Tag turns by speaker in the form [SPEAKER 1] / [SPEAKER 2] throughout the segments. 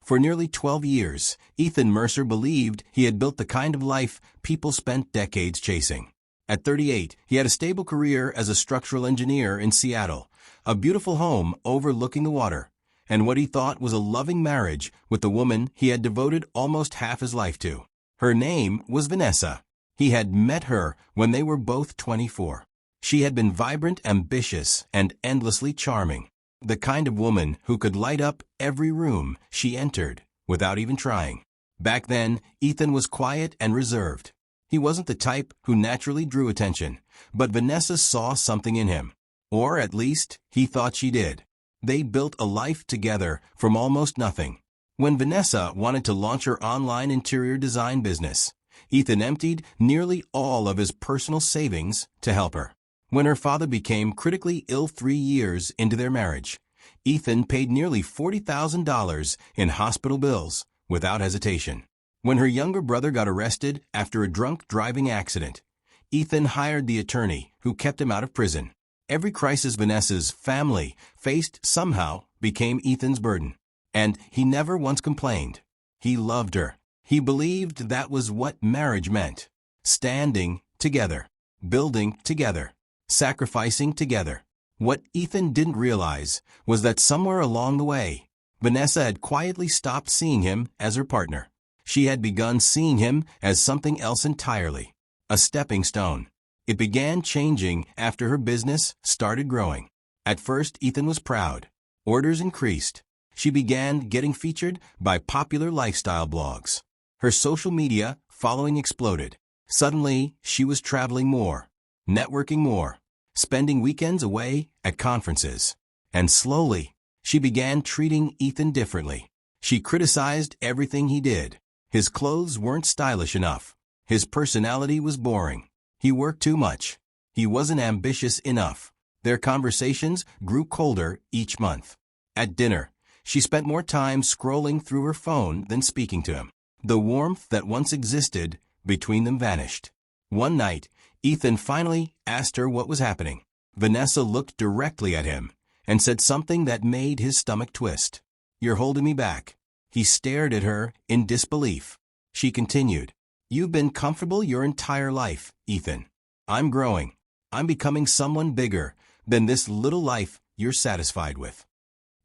[SPEAKER 1] For nearly 12 years, Ethan Mercer believed he had built the kind of life people spent decades chasing. At 38, he had a stable career as a structural engineer in Seattle, a beautiful home overlooking the water, and what he thought was a loving marriage with the woman he had devoted almost half his life to. Her name was Vanessa. He had met her when they were both 24. She had been vibrant, ambitious, and endlessly charming. The kind of woman who could light up every room she entered without even trying. Back then, Ethan was quiet and reserved. He wasn't the type who naturally drew attention, but Vanessa saw something in him. Or at least, he thought she did. They built a life together from almost nothing. When Vanessa wanted to launch her online interior design business, Ethan emptied nearly all of his personal savings to help her. When her father became critically ill 3 years into their marriage, Ethan paid nearly $40,000 in hospital bills without hesitation. When her younger brother got arrested after a drunk driving accident, Ethan hired the attorney who kept him out of prison. Every crisis Vanessa's family faced somehow became Ethan's burden. And he never once complained. He loved her. He believed that was what marriage meant. Standing together, building together, sacrificing together. What Ethan didn't realize was that somewhere along the way, Vanessa had quietly stopped seeing him as her partner. She had begun seeing him as something else entirely, a stepping stone. It began changing after her business started growing. At first, Ethan was proud. Orders increased. She began getting featured by popular lifestyle blogs. Her social media following exploded. Suddenly, she was traveling more, networking more, spending weekends away at conferences. And slowly, she began treating Ethan differently. She criticized everything he did. His clothes weren't stylish enough. His personality was boring. He worked too much. He wasn't ambitious enough. Their conversations grew colder each month. At dinner, she spent more time scrolling through her phone than speaking to him. The warmth that once existed between them vanished. One night, Ethan finally asked her what was happening. Vanessa looked directly at him and said something that made his stomach twist. "You're holding me back." He stared at her in disbelief. She continued, "You've been comfortable your entire life, Ethan. I'm growing. I'm becoming someone bigger than this little life you're satisfied with."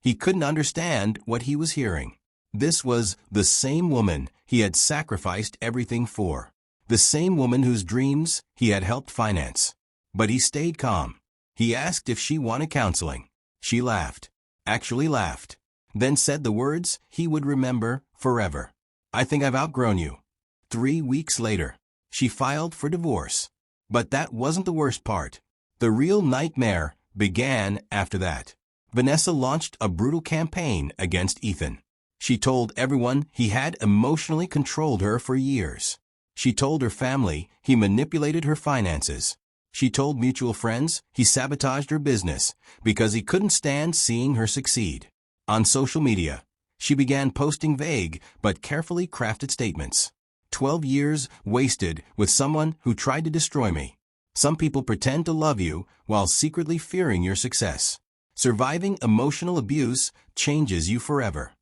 [SPEAKER 1] He couldn't understand what he was hearing. This was the same woman he had sacrificed everything for. The same woman whose dreams he had helped finance. But he stayed calm. He asked if she wanted counseling. She laughed. Actually laughed. Then said the words he would remember forever. "I think I've outgrown you." 3 weeks later, she filed for divorce. But that wasn't the worst part. The real nightmare began after that. Vanessa launched a brutal campaign against Ethan. She told everyone he had emotionally controlled her for years. She told her family he manipulated her finances. She told mutual friends he sabotaged her business because he couldn't stand seeing her succeed. On social media, she began posting vague but carefully crafted statements. 12 years wasted with someone who tried to destroy me. Some people pretend to love you while secretly fearing your success. Surviving emotional abuse changes you forever.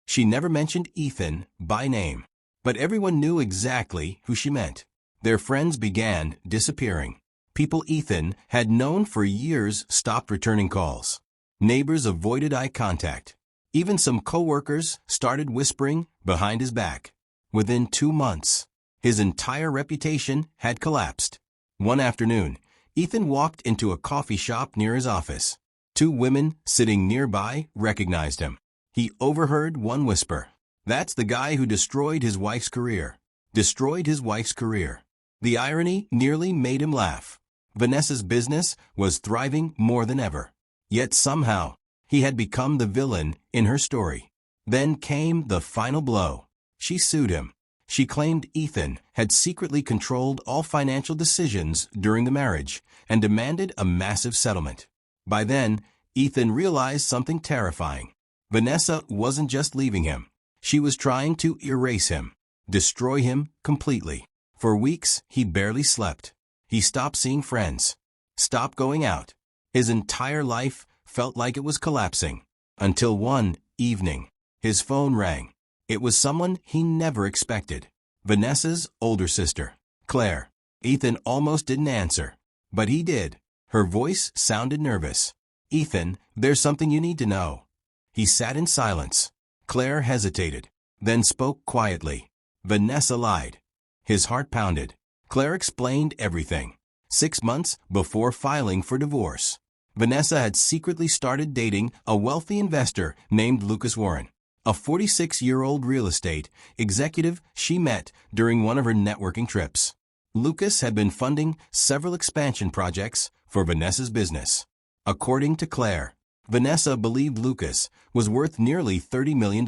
[SPEAKER 1] She never mentioned Ethan by name, but everyone knew exactly who she meant. Their friends began disappearing. People Ethan had known for years stopped returning calls. Neighbors avoided eye contact. Even some coworkers started whispering behind his back. Within 2 months, his entire reputation had collapsed. One afternoon, Ethan walked into a coffee shop near his office. 2 women sitting nearby recognized him. He overheard one whisper, "That's the guy who destroyed his wife's career." Destroyed his wife's career. The irony nearly made him laugh. Vanessa's business was thriving more than ever. Yet somehow, he had become the villain in her story. Then came the final blow. She sued him. She claimed Ethan had secretly controlled all financial decisions during the marriage and demanded a massive settlement. By then, Ethan realized something terrifying. Vanessa wasn't just leaving him. She was trying to erase him, destroy him completely. For weeks, he barely slept. He stopped seeing friends, stopped going out. His entire life felt like it was collapsing. Until one evening, his phone rang. It was someone he never expected. Vanessa's older sister, Claire. Ethan almost didn't answer, but he did. Her voice sounded nervous. "Ethan, there's something you need to know." He sat in silence. Claire hesitated, then spoke quietly. Vanessa lied. His heart pounded. Claire explained everything. 6 months before filing for divorce, Vanessa had secretly started dating a wealthy investor named Lucas Warren, a 46-year-old real estate executive she met during one of her networking trips. Lucas had been funding several expansion projects for Vanessa's business. According to Claire, Vanessa believed Lucas was worth nearly $30 million.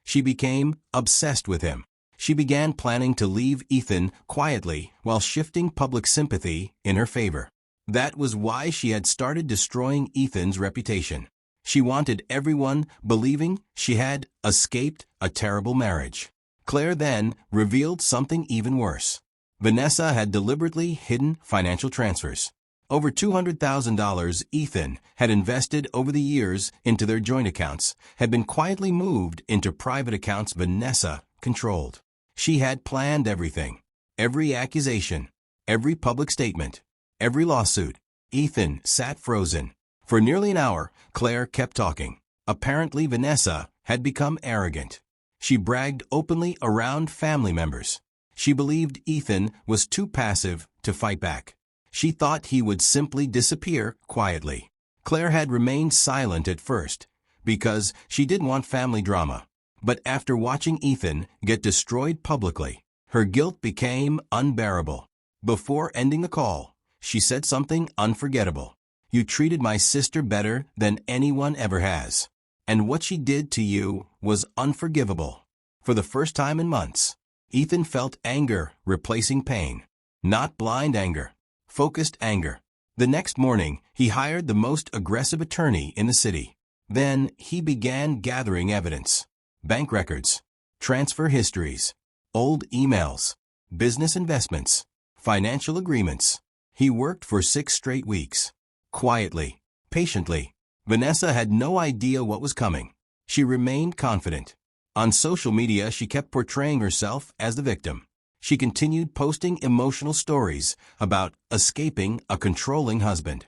[SPEAKER 1] She became obsessed with him. She began planning to leave Ethan quietly while shifting public sympathy in her favor. That was why she had started destroying Ethan's reputation. She wanted everyone believing she had escaped a terrible marriage. Claire then revealed something even worse. Vanessa had deliberately hidden financial transfers. Over $200,000 Ethan had invested over the years into their joint accounts had been quietly moved into private accounts Vanessa controlled. She had planned everything. Every accusation, every public statement, every lawsuit. Ethan sat frozen. For nearly an hour, Claire kept talking. Apparently, Vanessa had become arrogant. She bragged openly around family members. She believed Ethan was too passive to fight back. She thought he would simply disappear quietly. Claire had remained silent at first because she didn't want family drama. But after watching Ethan get destroyed publicly, her guilt became unbearable. Before ending the call, she said something unforgettable. "You treated my sister better than anyone ever has. And what she did to you was unforgivable." For the first time in months, Ethan felt anger replacing pain. Not blind anger, focused anger. The next morning, he hired the most aggressive attorney in the city. Then he began gathering evidence. Bank records, transfer histories, old emails, business investments, financial agreements. He worked for 6 straight weeks. Quietly, patiently. Vanessa had no idea what was coming. She remained confident. On social media, she kept portraying herself as the victim. She continued posting emotional stories about escaping a controlling husband.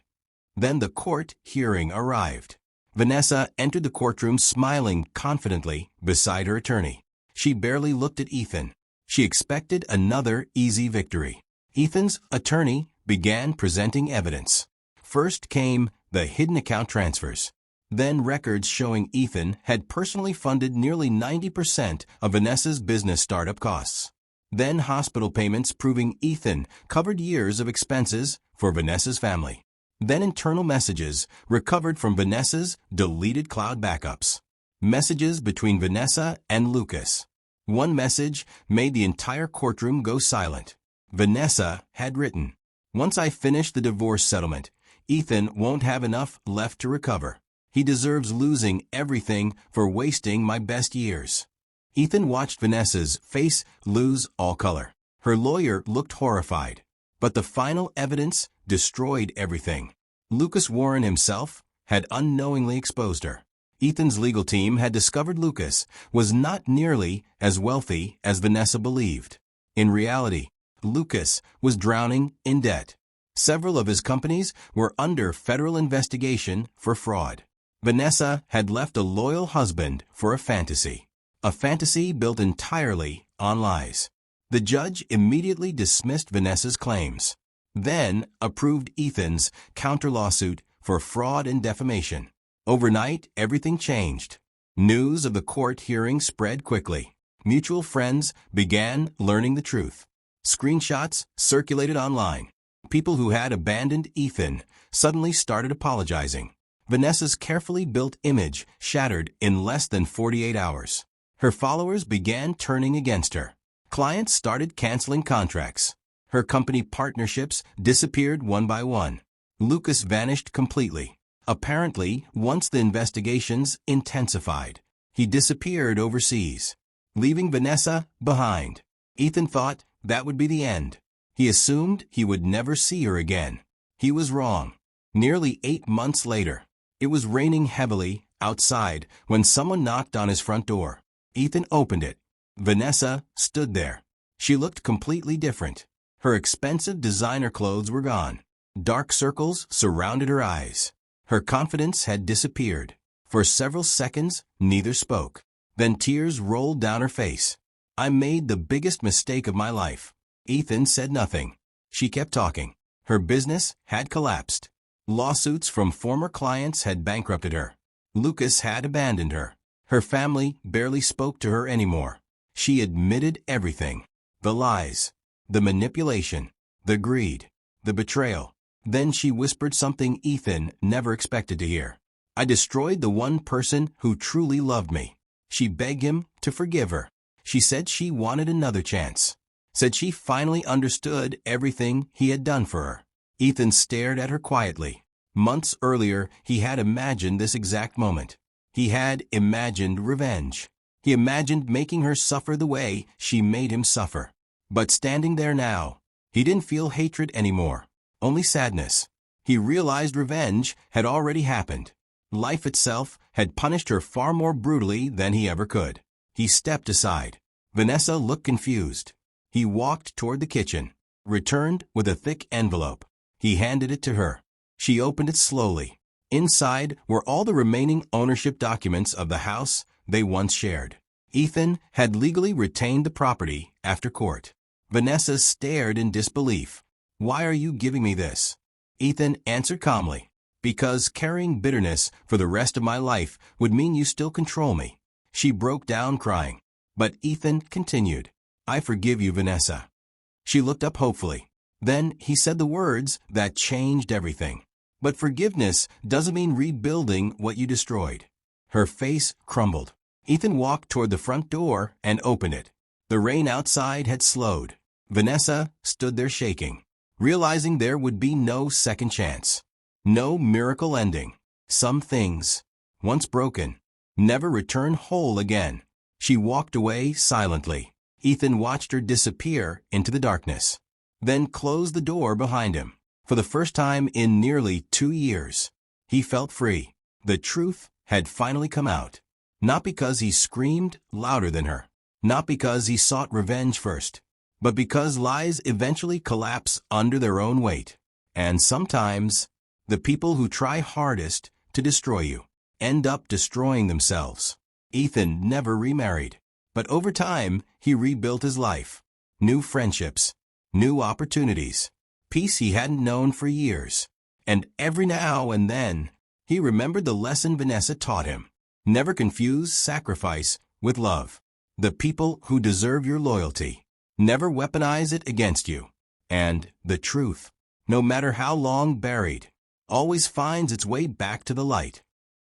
[SPEAKER 1] Then the court hearing arrived. Vanessa entered the courtroom smiling confidently beside her attorney. She barely looked at Ethan. She expected another easy victory. Ethan's attorney began presenting evidence. First came the hidden account transfers. Then records showing Ethan had personally funded nearly 90% of Vanessa's business startup costs. Then hospital payments proving Ethan covered years of expenses for Vanessa's family. Then internal messages recovered from Vanessa's deleted cloud backups. Messages between Vanessa and Lucas. One message made the entire courtroom go silent. Vanessa had written, "Once I finish the divorce settlement, Ethan won't have enough left to recover. He deserves losing everything for wasting my best years." Ethan watched Vanessa's face lose all color. Her lawyer looked horrified. But the final evidence destroyed everything. Lucas Warren himself had unknowingly exposed her. Ethan's legal team had discovered Lucas was not nearly as wealthy as Vanessa believed. In reality, Lucas was drowning in debt. Several of his companies were under federal investigation for fraud. Vanessa had left a loyal husband for a fantasy built entirely on lies. The judge immediately dismissed Vanessa's claims, then approved Ethan's counter-lawsuit for fraud and defamation. Overnight, everything changed. News of the court hearing spread quickly. Mutual friends began learning the truth. Screenshots circulated online. People who had abandoned Ethan suddenly started apologizing. Vanessa's carefully built image shattered in less than 48 hours. Her followers began turning against her. Clients started canceling contracts. Her company partnerships disappeared one by one. Lucas vanished completely. Apparently, once the investigations intensified, he disappeared overseas, leaving Vanessa behind. Ethan thought that would be the end. He assumed he would never see her again. He was wrong. Nearly 8 months later, it was raining heavily outside when someone knocked on his front door. Ethan opened it. Vanessa stood there. She looked completely different. Her expensive designer clothes were gone. Dark circles surrounded her eyes. Her confidence had disappeared. For several seconds, neither spoke. Then tears rolled down her face. "I made the biggest mistake of my life." Ethan said nothing. She kept talking. Her business had collapsed. Lawsuits from former clients had bankrupted her. Lucas had abandoned her. Her family barely spoke to her anymore. She admitted everything. The lies, the manipulation, the greed, the betrayal. Then she whispered something Ethan never expected to hear. "I destroyed the one person who truly loved me." She begged him to forgive her. She said she wanted another chance. Said she finally understood everything he had done for her. Ethan stared at her quietly. Months earlier, he had imagined this exact moment. He had imagined revenge. He imagined making her suffer the way she made him suffer. But standing there now, he didn't feel hatred anymore, only sadness. He realized revenge had already happened. Life itself had punished her far more brutally than he ever could. He stepped aside. Vanessa looked confused. He walked toward the kitchen, returned with a thick envelope. He handed it to her. She opened it slowly. Inside were all the remaining ownership documents of the house they once shared. Ethan had legally retained the property after court. Vanessa stared in disbelief. "Why are you giving me this?" Ethan answered calmly. "Because carrying bitterness for the rest of my life would mean you still control me." She broke down crying. But Ethan continued. "I forgive you, Vanessa." She looked up hopefully. Then he said the words that changed everything. "But forgiveness doesn't mean rebuilding what you destroyed." Her face crumbled. Ethan walked toward the front door and opened it. The rain outside had slowed. Vanessa stood there shaking, realizing there would be no second chance. No miracle ending. Some things, once broken, never return whole again. She walked away silently. Ethan watched her disappear into the darkness, then closed the door behind him. For the first time in nearly 2 years, he felt free. The truth had finally come out. Not because he screamed louder than her, not because he sought revenge first, but because lies eventually collapse under their own weight. And sometimes, the people who try hardest to destroy you end up destroying themselves. Ethan never remarried, but over time, he rebuilt his life. New friendships, new opportunities, peace he hadn't known for years. And every now and then, he remembered the lesson Vanessa taught him. Never confuse sacrifice with love. The people who deserve your loyalty never weaponize it against you. And the truth, no matter how long buried, always finds its way back to the light.